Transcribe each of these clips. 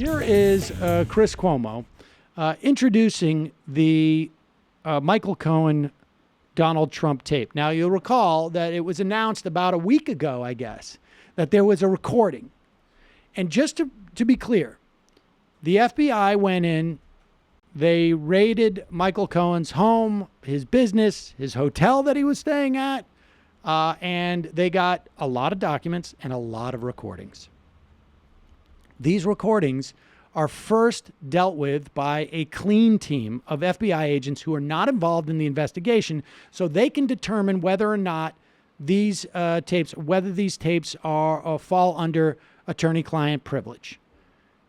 Here is Chris Cuomo introducing the Michael Cohen Donald Trump tape. Now, you'll recall that it was announced about a week ago, I guess, that there was a recording. And just to be clear, the FBI went in, they raided Michael Cohen's home, his business, his hotel that he was staying at, and they got a lot of documents and a lot of recordings. These recordings are first dealt with by a clean team of FBI agents who are not involved in the investigation, so they can determine whether or not these tapes are fall under attorney-client privilege.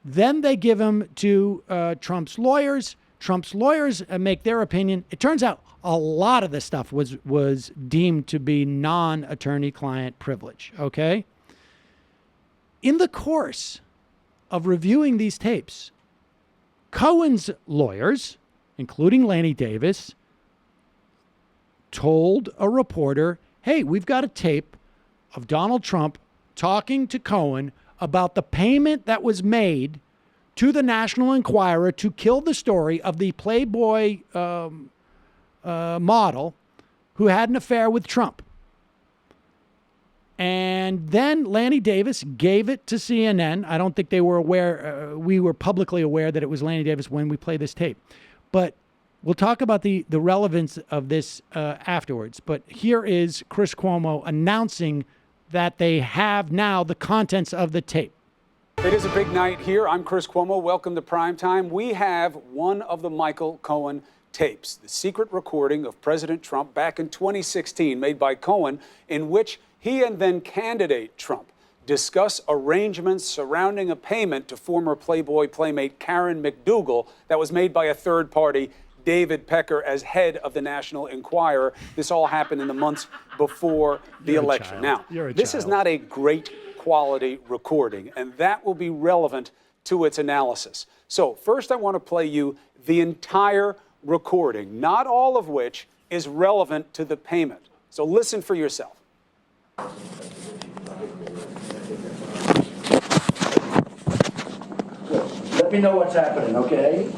Then they give them to Trump's lawyers. Trump's lawyers make their opinion. It turns out a lot of this stuff was deemed to be non-attorney-client privilege. Okay. In the course of reviewing these tapes, Cohen's lawyers, including Lanny Davis, told a reporter, hey, we've got a tape of Donald Trump talking to Cohen about the payment that was made to the National Enquirer to kill the story of the Playboy model who had an affair with Trump. And then Lanny Davis gave it to CNN. I don't think they were aware. We were publicly aware that it was Lanny Davis when we play this tape. But we'll talk about the relevance of this afterwards. But here is Chris Cuomo announcing that they have now the contents of the tape. It is a big night here. I'm Chris Cuomo. Welcome to Primetime. We have one of the Michael Cohen tapes, the secret recording of President Trump back in 2016 made by Cohen, in which he and then candidate Trump discuss arrangements surrounding a payment to former Playboy playmate Karen McDougal that was made by a third party, David Pecker, as head of the National Enquirer. This all happened in the months before the election. Now, this is not a great quality recording, and that will be relevant to its analysis. So first, I want to play you the entire recording, not all of which is relevant to the payment. So listen for yourself. Let me know what's happening, okay?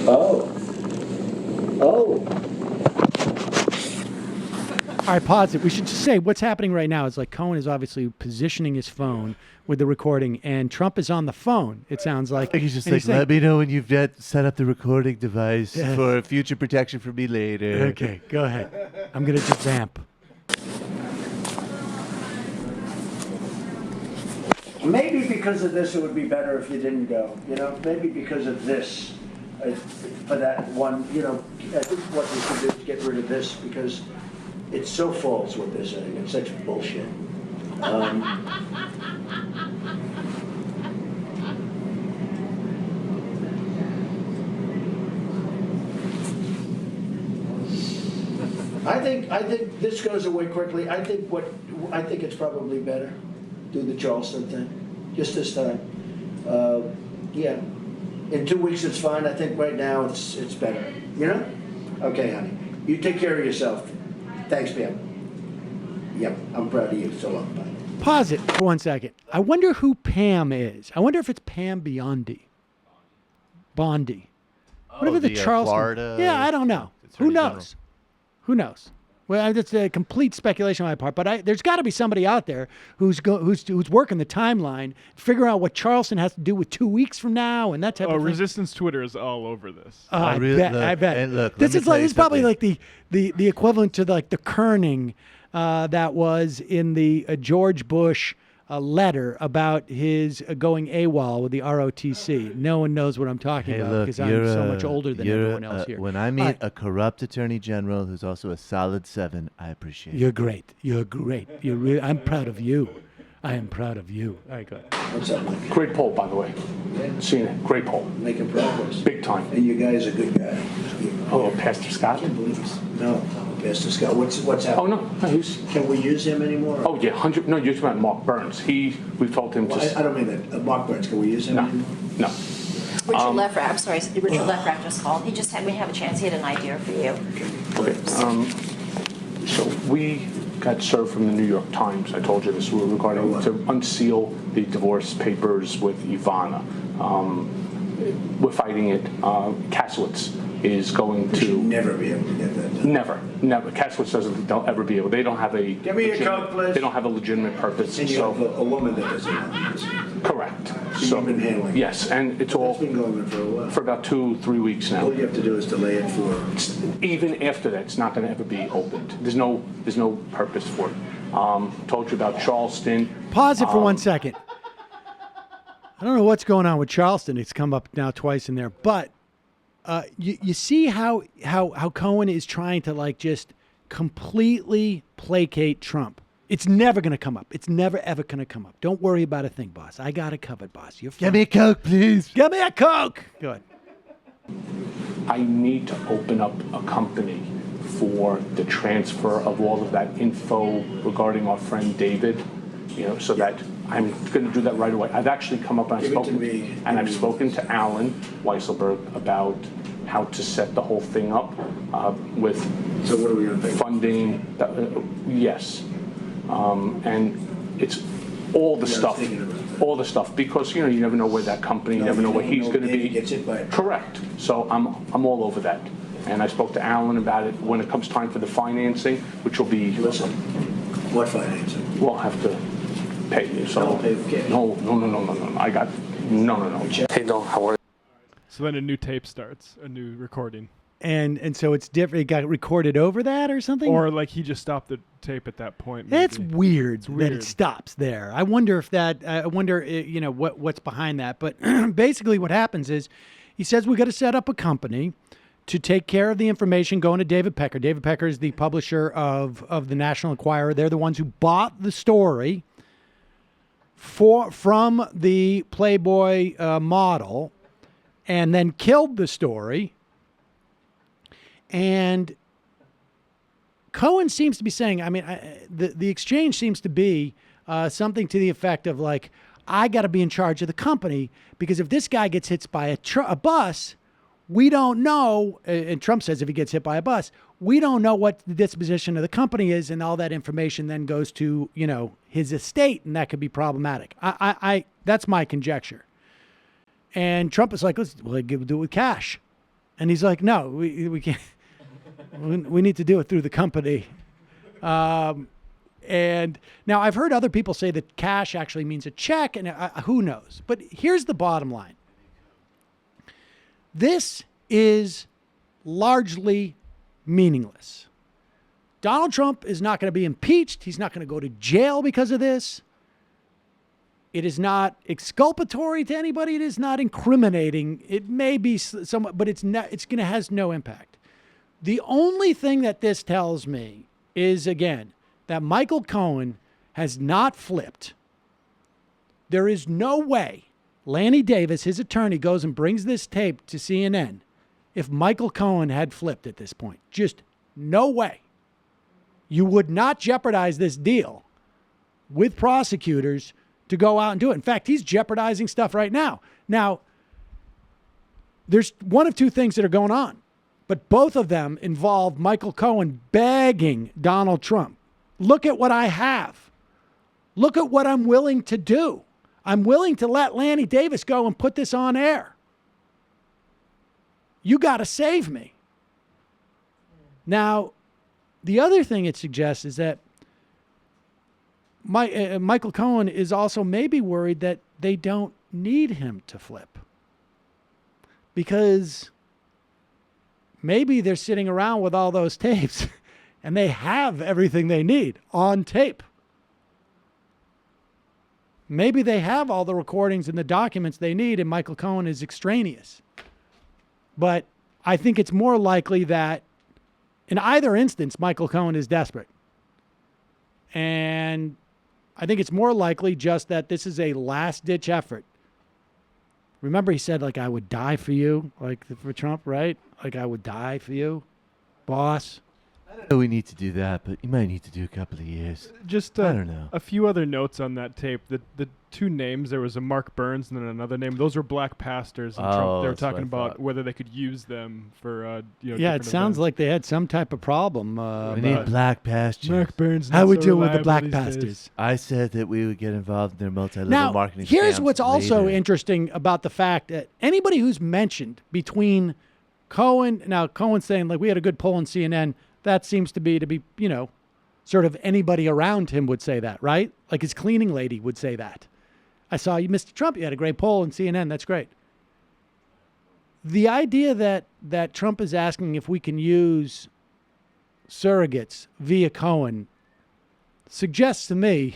Oh. All right, pause it. We should just say what's happening right now is like Cohen is obviously positioning his phone with the recording, and Trump is on the phone, it sounds like. I think he's just like, let me know when you've set up the recording device for future protection for me later. Okay, go ahead. I'm going to just vamp. Maybe because of this, it would be better if you didn't go. You know, maybe because of this, for that one. You know, I think what we should do is get rid of this because it's so false what they're saying. It's such bullshit. I think this goes away quickly. I think it's probably better. Do the Charleston thing, just this time. Yeah, in 2 weeks it's fine. I think right now it's better. You know? Okay, honey. You take care of yourself. Thanks, Pam. Yep, I'm proud of you. So long. Bye. Pause it for 1 second. I wonder who Pam is. I wonder if it's Pam Bondi. Whatever the Charleston. Florida. Yeah, I don't know. Who knows? Who knows? Well, that's a complete speculation on my part, but there's got to be somebody out there who's working the timeline, figuring out what Charleston has to do with 2 weeks from now and that type of thing. Resistance Twitter is all over this. I bet. And look, This is probably like the equivalent to like the kerning that was in the George Bush letter about his going AWOL with the ROTC. No one knows what I'm talking about because I'm so much older than everyone else here. When I meet a corrupt attorney general who's also a solid 7, I appreciate it. You're great. I'm proud of you. I am proud of you. All right, go ahead. What's up, Mike? Great poll, by the way. Yeah. Seen it. Great poll. Making progress. Big time. And you guys are good guy. Oh, Pastor Scott? I can't believe this. No, Pastor Scott. What's happening? Oh, no. He's... Can we use him anymore? Oh, yeah. 100. No, you're talking about Mark Burns. We've told him Well, just... I don't mean that. Mark Burns. Can we use him anymore? No. Richard Lefraff, I'm sorry, Richard Lefraff just called. He just had, we have a chance, he had an idea for you. Okay. So we got served from the New York Times. I told you this regarding to unseal the divorce papers with Ivana. We're fighting it. Kasowitz is going You should to never be able to get that done. never. Kasowitz doesn't. They'll ever be able. They don't have a. Give me a Coke, please. They don't have a legitimate purpose. And you So have a woman that doesn't have this. correct. So you've been handling it. Yes, and it's all It's been going on for a while. for about 2-3 weeks now. All you have to do is delay it for. Even after that, it's not going to ever be opened. There's no purpose for it. Told you about Charleston. Pause it for 1 second. I don't know what's going on with Charleston. It's come up now twice in there, but you see how Cohen is trying to like just completely placate Trump. It's never going to come up. It's never ever going to come up. Don't worry about a thing, boss. I got it covered, boss. You're fine. Give me a Coke, please. Give me a Coke. Good. I need to open up a company for the transfer of all of that info regarding our friend David, so that I'm going to do that right away. I've actually come up and I've spoken to Alan Weisselberg about how to set the whole thing up with So what are we going to pay? funding. Yes, and it's all the stuff. thinking about that. All the stuff, because you never know where that company, you never know where he's going to be. Gets hit by it. Correct. So I'm all over that. And I spoke to Alan about it when it comes time for the financing, which will be. Listen, what financing? We'll have to pay you. So Don't pay with cash. No. I got no. Hey, no. How are you? So then a new tape starts, a new recording. And so it's different. It got recorded over that or something? Or like he just stopped the tape at that point. That's maybe. weird, that weird. it stops there. I wonder if that. I wonder, what's behind that. But basically, what happens is, he says we got to set up a company to take care of the information going to David Pecker. David Pecker is the publisher of the National Enquirer. They're the ones who bought the story from the Playboy model, and then killed the story. And Cohen seems to be saying, the exchange seems to be something to the effect of like, I got to be in charge of the company because if this guy gets hit by a bus, we don't know. And Trump says if he gets hit by a bus, we don't know what the disposition of the company is, and all that information then goes to his estate, and that could be problematic. That's my conjecture. And Trump is like, let's do it with cash, and he's like, no, we can't. We need to do it through the company. And now I've heard other people say that cash actually means a check, and who knows? But here's the bottom line. This is largely meaningless. Donald Trump is not going to be impeached. He's not going to go to jail because of this. It is not exculpatory to anybody. It is not incriminating. It may be somewhat, but it's going to has no impact. The only thing that this tells me is, again, that Michael Cohen has not flipped. There is no way Lanny Davis, his attorney, goes and brings this tape to CNN if Michael Cohen had flipped at this point. Just no way. You would not jeopardize this deal with prosecutors to go out and do it. In fact, he's jeopardizing stuff right now. Now, there's one of two things that are going on, but both of them involve Michael Cohen begging Donald Trump, look at what I have. Look at what I'm willing to do. I'm willing to let Lanny Davis go and put this on air. You got to save me. Now, the other thing it suggests is that Michael Cohen is also maybe worried that they don't need him to flip. Because maybe they're sitting around with all those tapes and they have everything they need on tape. Maybe they have all the recordings and the documents they need, and Michael Cohen is extraneous. But I think it's more likely that in either instance, Michael Cohen is desperate. And I think it's more likely just that this is a last-ditch effort. Remember he said, like, I would die for you, like for Trump, right? Like, I would die for you, boss. I don't know we need to do that, but you might need to do a couple of years. Just I don't know. a few other notes on that tape. The two names, there was a Mark Burns and then another name. Those were black pastors. And Trump, Oh, they were that's what I talking about thought. whether they could use them for, Yeah, it different sounds events. like they had some type of problem. We need about black pastures. Mark Burns. how not we so deal with the reliable black these pastors. days. I said that we would get involved in their multi-level Now, marketing here's scams what's also later. interesting about the fact that anybody who's mentioned between Cohen, now Cohen's saying like we had a good poll on CNN. That seems to be, sort of anybody around him would say that, right? Like his cleaning lady would say that. I saw you, Mr. Trump. You had a great poll on CNN. That's great. The idea that Trump is asking if we can use surrogates via Cohen suggests to me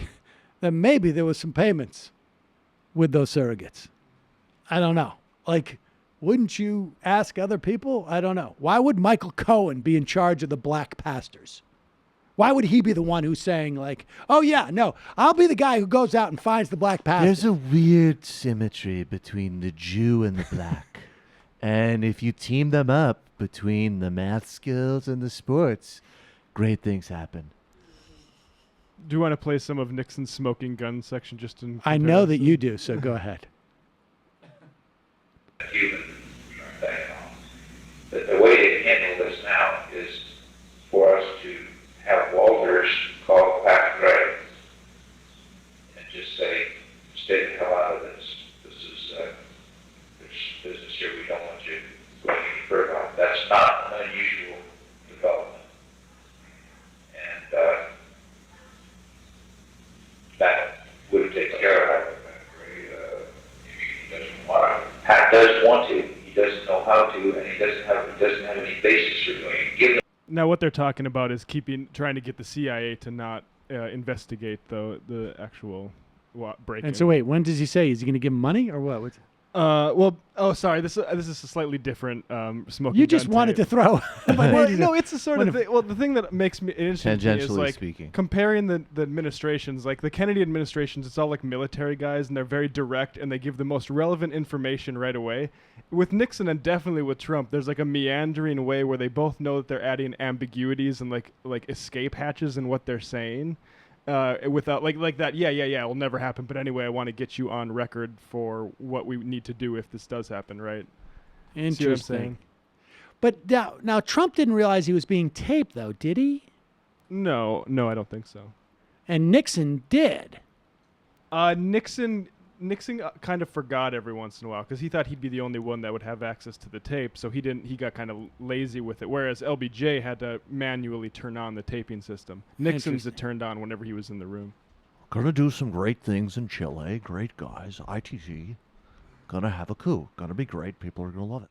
that maybe there was some payments with those surrogates. I don't know. Like, wouldn't you ask other people? I don't know. Why would Michael Cohen be in charge of the black pastors? Why would he be the one who's saying like, oh yeah, no, I'll be the guy who goes out and finds the black pastors? There's a weird symmetry between the Jew and the black. And if you team them up between the math skills and the sports, great things happen. Do you want to play some of Nixon's smoking gun section just in I know that comparison? you do, so go ahead. Cuban thing. But the way to handle this now is for us to have Walters call Pat Gray and just say, stay the hell out of this. This is there's business here we don't want you going any further on. That's not an unusual development. And that would take care of it. He doesn't want to. Pat does want to. He doesn't know how to, and he doesn't have any basis for doing it. Given Now, what they're talking about is trying to get the CIA to not investigate the actual break-in. And so wait, when does he say? Is he going to give him money or what? Sorry. This is a slightly different smoking. You just gun wanted to tape. throw. Well, no, it's a sort of thing. Well, the thing that makes me interesting to me is Tangentially like speaking. comparing the administrations, like the Kennedy administrations. It's all like military guys, and they're very direct, and they give the most relevant information right away. With Nixon and definitely with Trump, there's like a meandering way where they both know that they're adding ambiguities and like escape hatches in what they're saying. Without like that, yeah, it will never happen. But anyway, I want to get you on record for what we need to do if this does happen, right? See what I'm Interesting. saying? But now Trump didn't realize he was being taped, though, did he? No, I don't think so. And Nixon did. Nixon kind of forgot every once in a while because he thought he'd be the only one that would have access to the tape, so he got kind of lazy with it. Whereas LBJ had to manually turn on the taping system. Nixon's it turned on whenever he was in the room. Gonna do some great things in Chile. Great guys. ITG. Gonna have a coup. Gonna be great. People are gonna love it.